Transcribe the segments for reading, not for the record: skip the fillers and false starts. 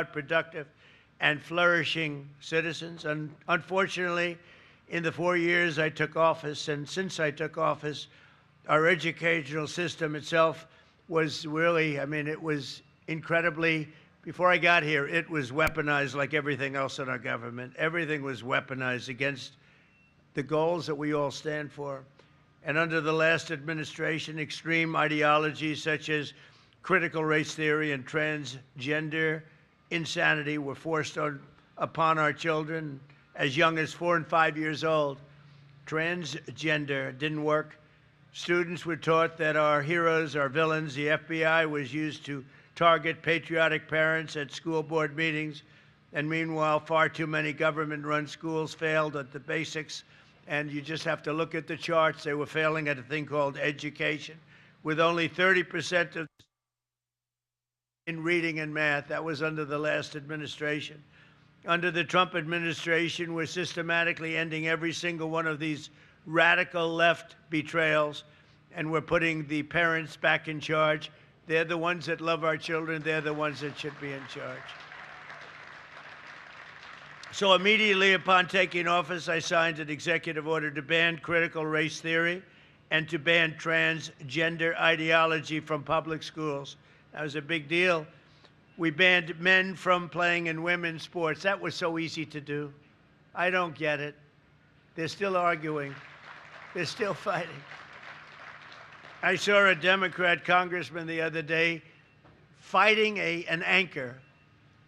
productive, and flourishing citizens. And unfortunately, in the 4 years I took office, and since I took office, our educational system itself was really, it was incredibly, before I got here, it was weaponized like everything else in our government. Everything was weaponized against the goals that we all stand for. And under the last administration, extreme ideologies such as critical race theory and transgender insanity were forced upon our children as young as 4 and 5 years old. Transgender didn't work. Students were taught that our heroes are villains. The FBI was used to target patriotic parents at school board meetings. And meanwhile, far too many government-run schools failed at the basics. And you just have to look at the charts. They were failing at a thing called education, with only 30% of in reading and math. That was under the last administration. Under the Trump administration, we're systematically ending every single one of these radical left betrayals, and we're putting the parents back in charge. They're the ones that love our children. They're the ones that should be in charge. So immediately upon taking office, I signed an executive order to ban critical race theory and to ban transgender ideology from public schools. That was a big deal. We banned men from playing in women's sports. That was so easy to do. I don't get it. They're still arguing. They're still fighting. I saw a Democrat congressman the other day fighting an anchor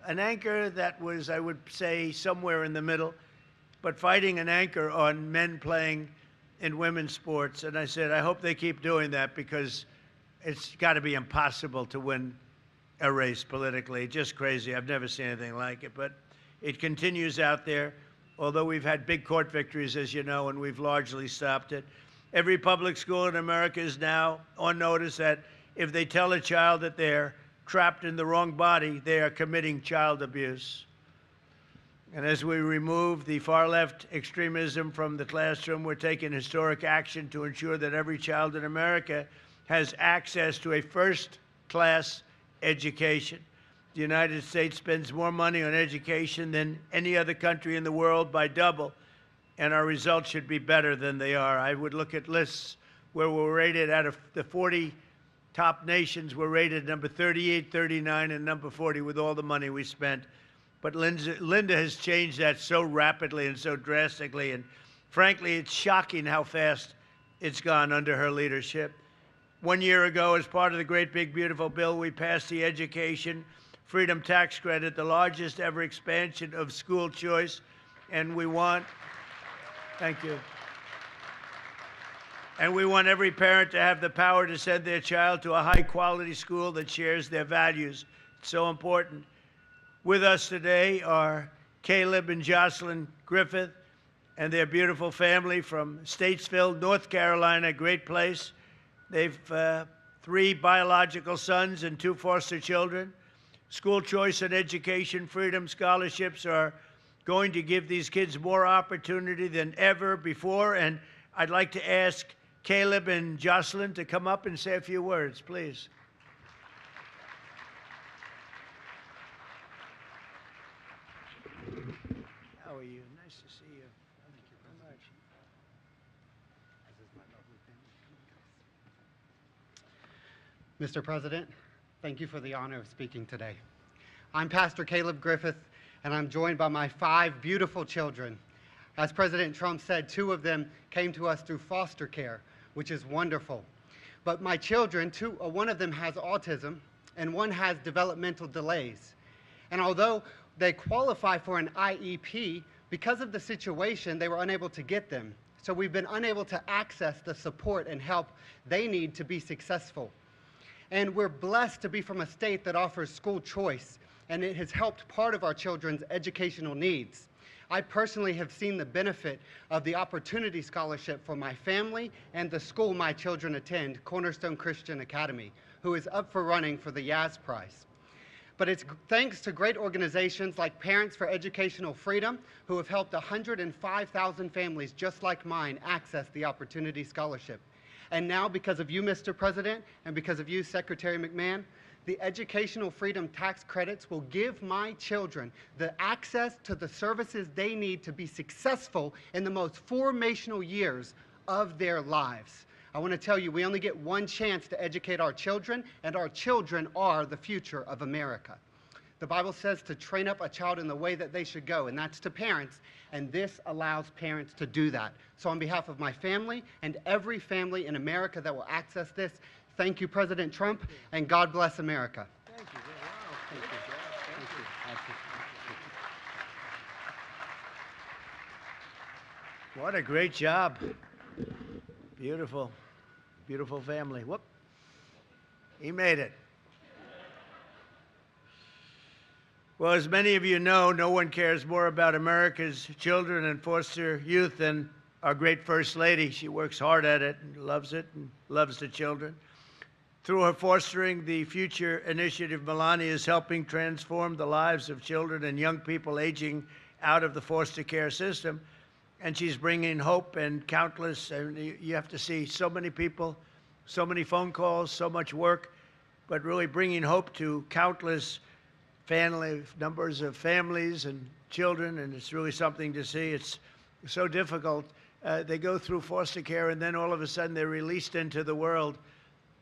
that was, I would say, somewhere in the middle, but fighting an anchor on men playing in women's sports. And I said, I hope they keep doing that, because it's got to be impossible to win a race politically. Just crazy. I've never seen anything like it. But it continues out there, although we've had big court victories, as you know, and we've largely stopped it. Every public school in America is now on notice that if they tell a child that they're trapped in the wrong body, they are committing child abuse. And as we remove the far-left extremism from the classroom, we're taking historic action to ensure that every child in America has access to a first-class education. The United States spends more money on education than any other country in the world by double, and our results should be better than they are. I would look at lists where we're rated, out of the 40 top nations, we're rated number 38, 39, and number 40 with all the money we spent. But Linda has changed that so rapidly and so drastically, and frankly, it's shocking how fast it's gone under her leadership. 1 year ago, as part of the great big beautiful bill, we passed the Education Freedom Tax Credit, the largest ever expansion of school choice, and we want, thank you, and we want every parent to have the power to send their child to a high-quality school that shares their values. It's so important. With us today are Caleb and Jocelyn Griffith and their beautiful family from Statesville, North Carolina, a great place. They've 3 biological sons and 2 foster children. School choice and education freedom scholarships are going to give these kids more opportunity than ever before. And I'd like to ask Caleb and Jocelyn to come up and say a few words, please. How are you? Nice to see you. Thank you very much. Mr. President, thank you for the honor of speaking today. I'm Pastor Caleb Griffith, and I'm joined by my 5 beautiful children. As President Trump said, 2 of them came to us through foster care, which is wonderful. But my children, 1 of them has autism, and 1 has developmental delays. And although they qualify for an IEP, because of the situation, they were unable to get them. So we've been unable to access the support and help they need to be successful. And we're blessed to be from a state that offers school choice, and it has helped part of our children's educational needs. I personally have seen the benefit of the Opportunity Scholarship for my family and the school my children attend, Cornerstone Christian Academy, who is up for running for the Yaz Prize. But it's thanks to great organizations like Parents for Educational Freedom, who have helped 105,000 families just like mine access the Opportunity Scholarship. And now, because of you, Mr. President, and because of you, Secretary McMahon, The educational freedom tax credits will give my children the access to the services they need to be successful in the most formational years of their lives. I want to tell you, we only get one chance to educate our children, and our children are the future of America. The Bible says to train up a child in the way that they should go, and that's to parents, and this allows parents to do that. So on behalf of my family and every family in America that will access this, thank you, President Trump, and God bless America. Thank you. Thank you. Thank you. What a great job. Beautiful, beautiful family. Whoop. He made it. Well, as many of you know, no one cares more about America's children and foster youth than our great First Lady. She works hard at it and loves the children. Through her Fostering the Future initiative, Melania is helping transform the lives of children and young people aging out of the foster care system. And she's bringing hope and countless, and you have to see so many people, so many phone calls, so much work, but really bringing hope to countless numbers of families and children, and it's really something to see. It's so difficult. They go through foster care, and then all of a sudden they're released into the world.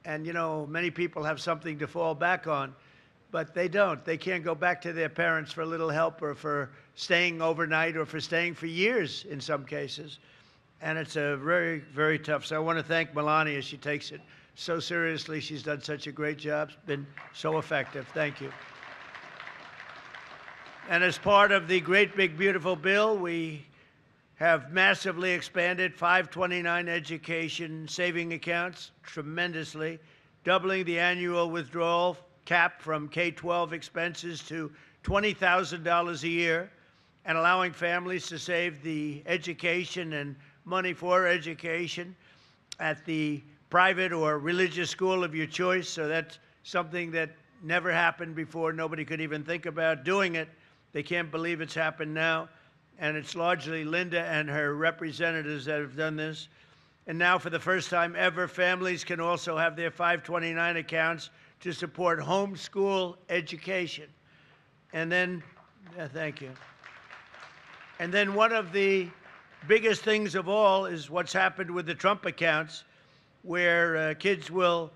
And, you know, many people have something to fall back on, but they don't. They can't go back to their parents for a little help or for staying overnight or for staying for years in some cases. And it's a very, very tough. So I want to thank Melania. She takes it so seriously. She's done such a great job. It's been so effective. Thank you. And as part of the great big beautiful bill, we have massively expanded 529 education saving accounts tremendously, doubling the annual withdrawal cap from K-12 expenses to $20,000 a year, and allowing families to save the education and money for education at the private or religious school of your choice. So that's something that never happened before. Nobody could even think about doing it. They can't believe it's happened now. And it's largely Linda and her representatives that have done this. And now, for the first time ever, families can also have their 529 accounts to support homeschool education. And then, thank you. And then one of the biggest things of all is what's happened with the Trump accounts, where kids will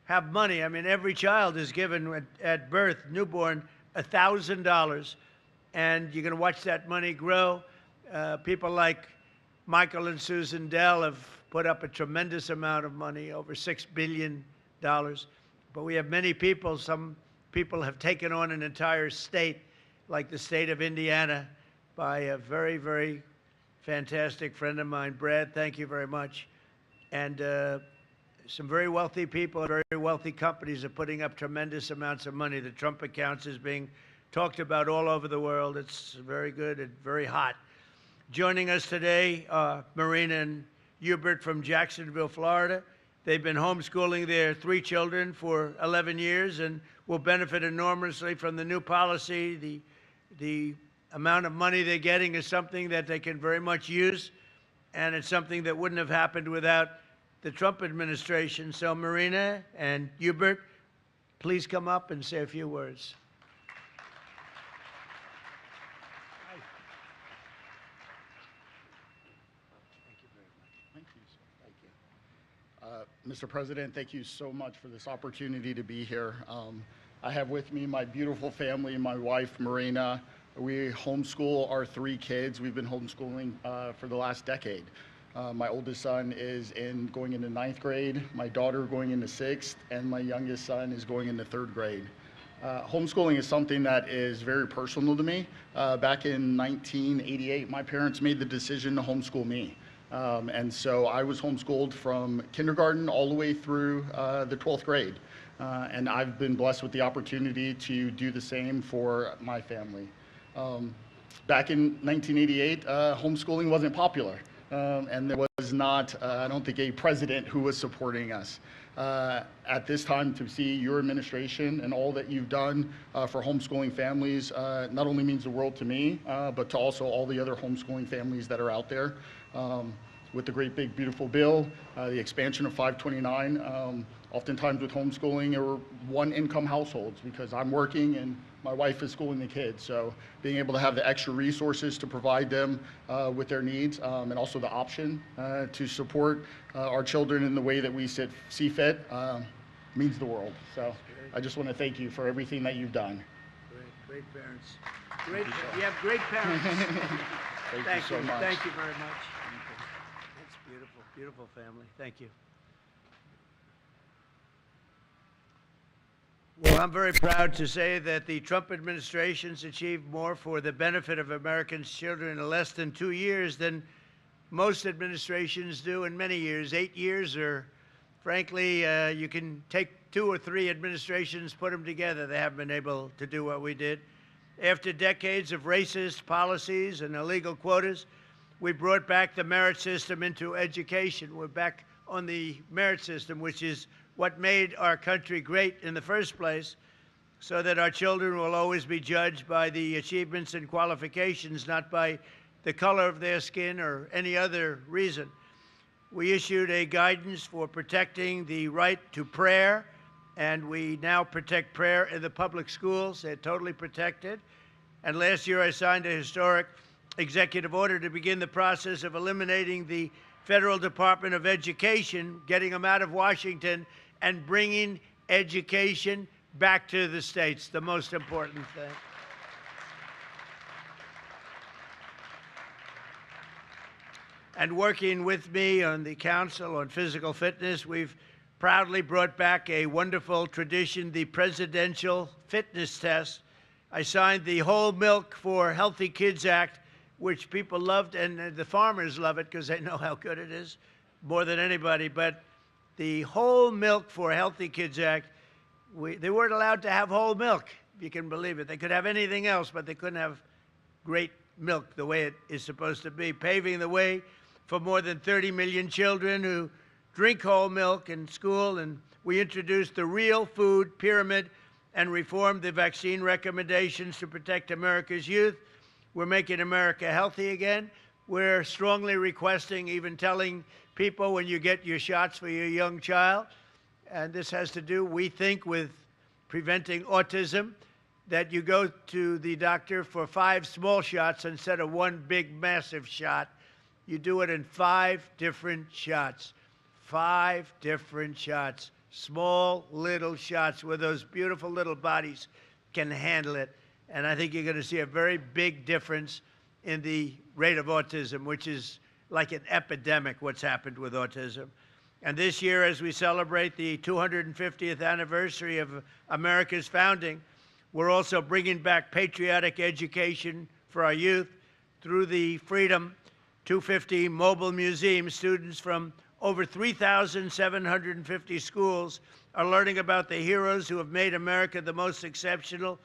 have money. I mean, every child is given at birth, newborn, $1,000. And you're going to watch that money grow. People like Michael and Susan Dell have put up a tremendous amount of money, over $6 billion. But we have many people. Some people have taken on an entire state, like the state of Indiana, by a very, very fantastic friend of mine, Brad. Thank you very much. And some very wealthy people, very wealthy companies are putting up tremendous amounts of money. The Trump accounts is being talked about all over the world. It's very good and very hot. Joining us today, Marina and Hubert from Jacksonville, Florida. They've been homeschooling their 3 children for 11 years and will benefit enormously from the new policy. The amount of money they're getting is something that they can very much use, and it's something that wouldn't have happened without the Trump administration. So Marina and Hubert, please come up and say a few words. Mr. President, thank you so much for this opportunity to be here. I have with me my beautiful family, my wife, Marina. We homeschool our 3 kids. We've been homeschooling for the last decade. My oldest son is going into 9th grade, my daughter going into 6th, and my youngest son is going into 3rd grade. Homeschooling is something that is very personal to me. Back in 1988, my parents made the decision to homeschool me. And so I was homeschooled from kindergarten all the way through the 12th grade. And I've been blessed with the opportunity to do the same for my family. Back in 1988, homeschooling wasn't popular. And there was not, I don't think, a president who was supporting us. At this time, to see your administration and all that you've done for homeschooling families not only means the world to me, but to also all the other homeschooling families that are out there. With the great big beautiful bill, the expansion of 529, Oftentimes with homeschooling, or one-income households because I'm working and my wife is schooling the kids. So being able to have the extra resources to provide them with their needs, and also the option to support our children in the way that we see fit means the world. So I just want to thank you for everything that you've done. Great parents. You have great parents. Thank you so much. Thank you very much. That's beautiful, beautiful family. Thank you. Well, I'm very proud to say that the Trump administration's achieved more for the benefit of American children in less than 2 years than most administrations do in many years. 8 years, or frankly, you can take 2 or 3 administrations, put them together. They haven't been able to do what we did. After decades of racist policies and illegal quotas, we brought back the merit system into education. We're back on the merit system, which is what made our country great in the first place, so that our children will always be judged by the achievements and qualifications, not by the color of their skin or any other reason. We issued a guidance for protecting the right to prayer, and we now protect prayer in the public schools. They're totally protected. And last year, I signed a historic executive order to begin the process of eliminating the Federal Department of Education, getting them out of Washington, and bringing education back to the states, the most important thing. And working with me on the Council on Physical Fitness, we've proudly brought back a wonderful tradition, the Presidential Fitness Test. I signed the Whole Milk for Healthy Kids Act, which people loved, and the farmers love it because they know how good it is more than anybody. But the Whole Milk for Healthy Kids Act, they weren't allowed to have whole milk, if you can believe it. They could have anything else, but they couldn't have great milk the way it is supposed to be, paving the way for more than 30 million children who drink whole milk in school. And we introduced the Real Food Pyramid and reformed the vaccine recommendations to protect America's youth. We're making America healthy again. We're strongly requesting, even telling people when you get your shots for your young child, and this has to do, we think, with preventing autism, that you go to the doctor for 5 small shots instead of 1 big, massive shot. You do it in 5 different shots. 5 different shots. Small, little shots where those beautiful little bodies can handle it. And I think you're going to see a very big difference in the rate of autism, which is like an epidemic, what's happened with autism. And this year, as we celebrate the 250th anniversary of America's founding, we're also bringing back patriotic education for our youth through the Freedom 250 Mobile Museum. Students from over 3,750 schools are learning about the heroes who have made America the most exceptional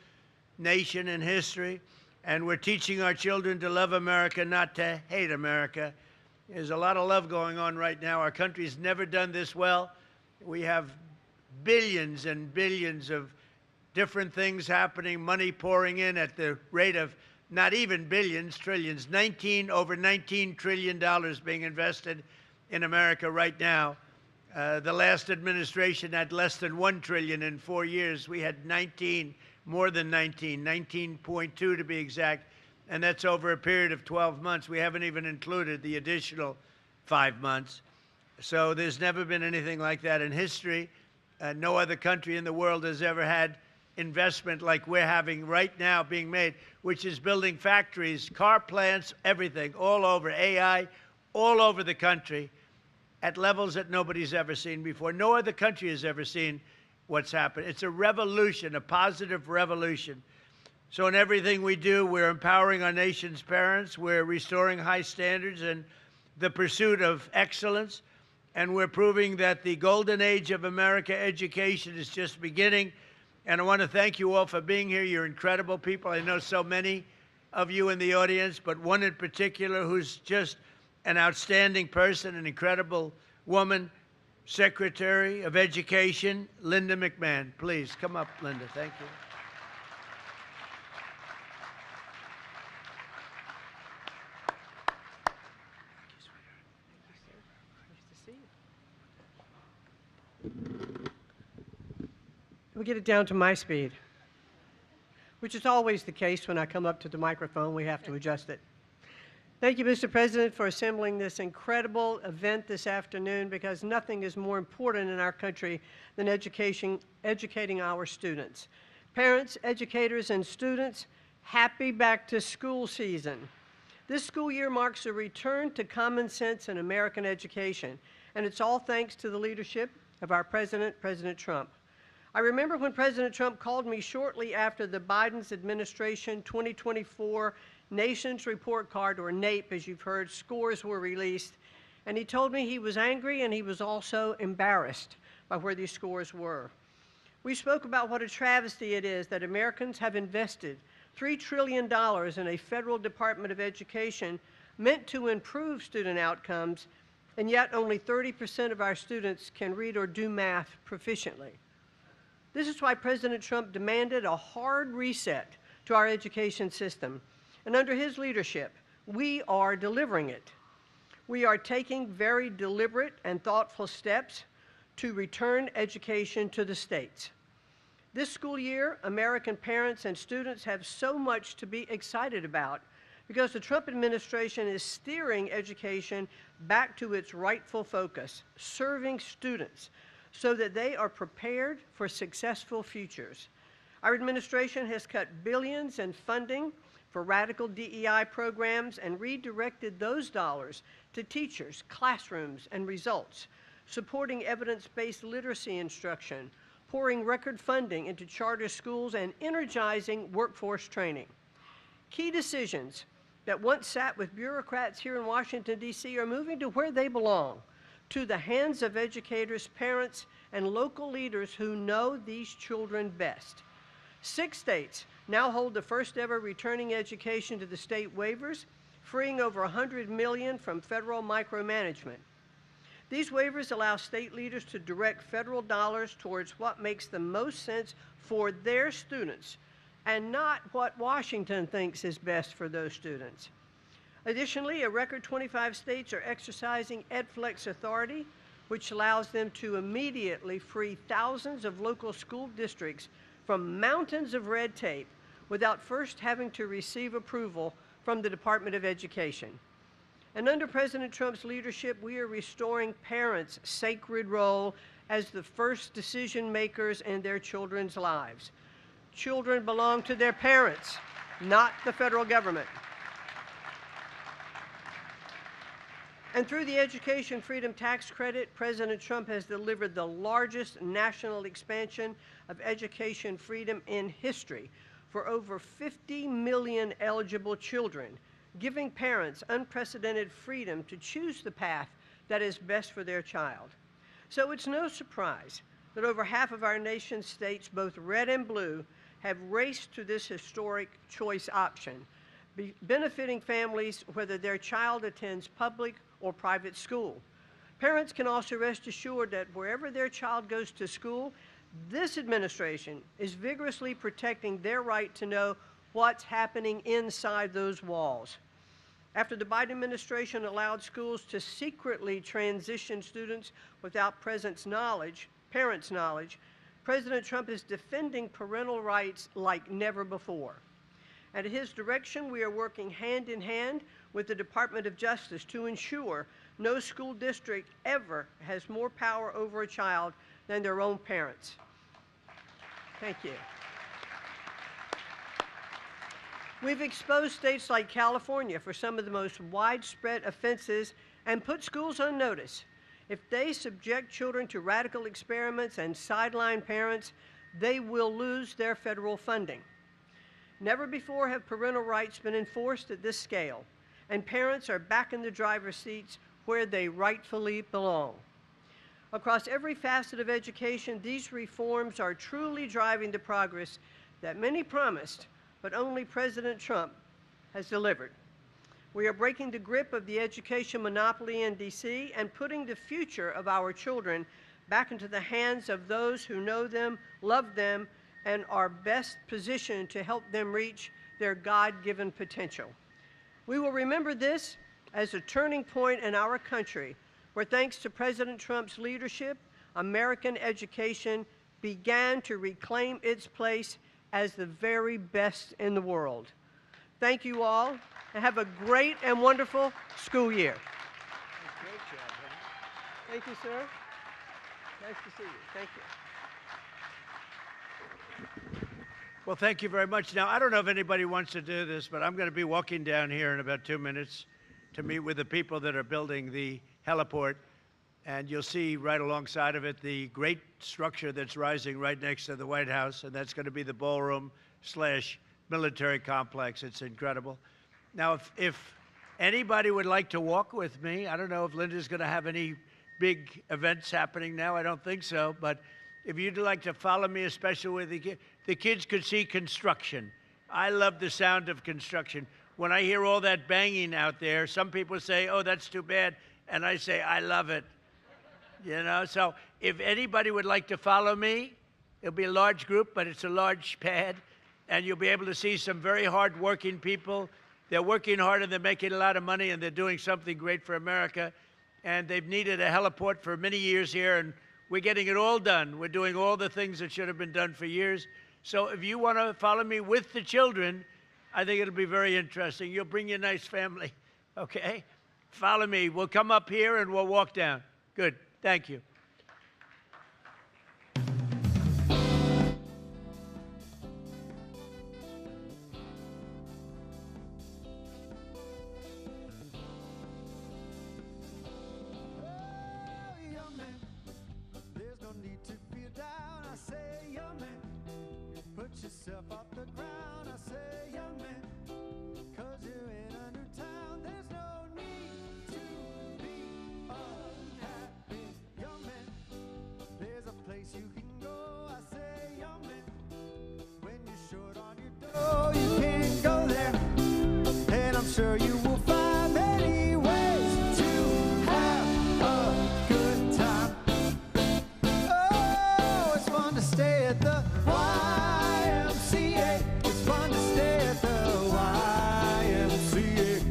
nation in history. And we're teaching our children to love America, not to hate America. There's a lot of love going on right now. Our country's never done this well. We have billions and billions of different things happening, money pouring in at the rate of not even billions, trillions, over $19 trillion being invested in America right now. The last administration had less than $1 trillion in 4 years. We had 19, more than 19, 19.2 to be exact, and that's over a period of 12 months. We haven't even included the additional 5 months. So there's never been anything like that in history. No other country in the world has ever had investment like we're having right now being made, which is building factories, car plants, everything, all over, AI, all over the country at levels that nobody's ever seen before. No other country has ever seen what's happened. It's a revolution, a positive revolution. So in everything we do, we're empowering our nation's parents, we're restoring high standards and the pursuit of excellence, and we're proving that the golden age of America education is just beginning. And I want to thank you all for being here. You're incredible people. I know so many of you in the audience, but one in particular who's just an outstanding person, an incredible woman, Secretary of Education, Linda McMahon. Please come up, Linda. Thank you. Nice to see you. we get it down to my speed, which is always the case when I come up to the microphone. We have to adjust it. Thank you, Mr. President, for assembling this incredible event this afternoon, because nothing is more important in our country than educating our students. Parents, educators, and students, happy back to school season. This school year marks a return to common sense in American education, and it's all thanks to the leadership of our President, President Trump. I remember when President Trump called me shortly after the Biden's administration 2024 Nations Report Card, or NAEP, as you've heard, scores were released, and he told me he was angry and he was also embarrassed by where these scores were. We spoke about what a travesty it is that Americans have invested $3 trillion in a federal Department of Education meant to improve student outcomes, and yet only 30% of our students can read or do math proficiently. This is why President Trump demanded a hard reset to our education system. And under his leadership, we are delivering it. We are taking very deliberate and thoughtful steps to return education to the states. This school year, American parents and students have so much to be excited about, because the Trump administration is steering education back to its rightful focus, serving students so that they are prepared for successful futures. Our administration has cut billions in funding for radical DEI programs and redirected those dollars to teachers, classrooms, and results, supporting evidence-based literacy instruction, pouring record funding into charter schools, and energizing workforce training. Key decisions that once sat with bureaucrats here in Washington, D.C. are moving to where they belong, to the hands of educators, parents, and local leaders who know these children best. 6 states now hold the first ever returning education to the state waivers, freeing over $100 million from federal micromanagement. These waivers allow state leaders to direct federal dollars towards what makes the most sense for their students, and not what Washington thinks is best for those students. Additionally, a record 25 states are exercising EdFlex authority, which allows them to immediately free thousands of local school districts from mountains of red tape without first having to receive approval from the Department of Education. And under President Trump's leadership, we are restoring parents' sacred role as the first decision makers in their children's lives. Children belong to their parents, not the federal government. And through the Education Freedom Tax Credit, President Trump has delivered the largest national expansion of education freedom in history for over 50 million eligible children, giving parents unprecedented freedom to choose the path that is best for their child. So it's no surprise that over half of our nation's states, both red and blue, have raced to this historic choice option, benefiting families whether their child attends public or private school. Parents can also rest assured that wherever their child goes to school, this administration is vigorously protecting their right to know what's happening inside those walls. After the Biden administration allowed schools to secretly transition students without parents' knowledge, President Trump is defending parental rights like never before. And at his direction, we are working hand in hand with the Department of Justice to ensure no school district ever has more power over a child than their own parents. Thank you. We've exposed states like California for some of the most widespread offenses and put schools on notice. If they subject children to radical experiments and sideline parents, they will lose their federal funding. Never before have parental rights been enforced at this scale, and parents are back in the driver's seats where they rightfully belong. Across every facet of education, these reforms are truly driving the progress that many promised, but only President Trump has delivered. We are breaking the grip of the education monopoly in D.C. and putting the future of our children back into the hands of those who know them, love them, and are best positioned to help them reach their God-given potential. We will remember this as a turning point in our country where, thanks to President Trump's leadership, American education began to reclaim its place as the very best in the world. Thank you all, and have a great and wonderful school year. Great job, honey. Thank you, sir. Nice to see you. Thank you. Well, thank you very much. Now, I don't know if anybody wants to do this, but I'm going to be walking down here in about 2 minutes to meet with the people that are building the heliport. And you'll see right alongside of it the great structure that's rising right next to the White House, and that's going to be the ballroom/military complex. It's incredible. Now, if anybody would like to walk with me, I don't know if Linda's going to have any big events happening now. I don't think so. But if you'd like to follow me, especially with the kids could see construction. I love the sound of construction. When I hear all that banging out there, some people say, oh, that's too bad. And I say, I love it. You know, so if anybody would like to follow me, it'll be a large group, but it's a large pad, and you'll be able to see some very hard-working people. They're working hard, and they're making a lot of money, and they're doing something great for America. And they've needed a heliport for many years here, and we're getting it all done. We're doing all the things that should have been done for years. So if you want to follow me with the children, I think it'll be very interesting. You'll bring your nice family, okay? Follow me. We'll come up here, and we'll walk down. Good. Thank you. Yourself off the ground, I say, young man, 'cause you're in a new town. There's no need to be unhappy, young man. There's a place you can go, I say, young man. When you're short on your dough, you can go there, and I'm sure you will find many ways to have a good time. Oh, it's fun to stay at the it's fun to stay at the YMCA.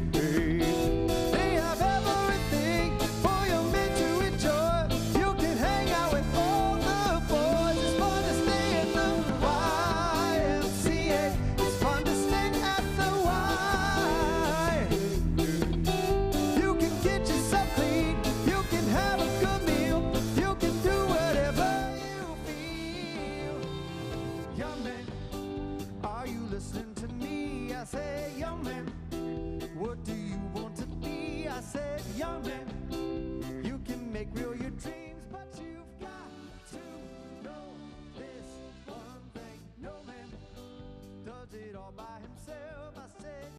They have everything for your men to enjoy. You can hang out with all the boys. It's fun to stay at the YMCA. It's fun to stay at the YMCA. You can get yourself clean. You can have a good meal. You can do whatever you feel. Young man, are you listening to me? I say, young man, what do you want to be? I said, young man,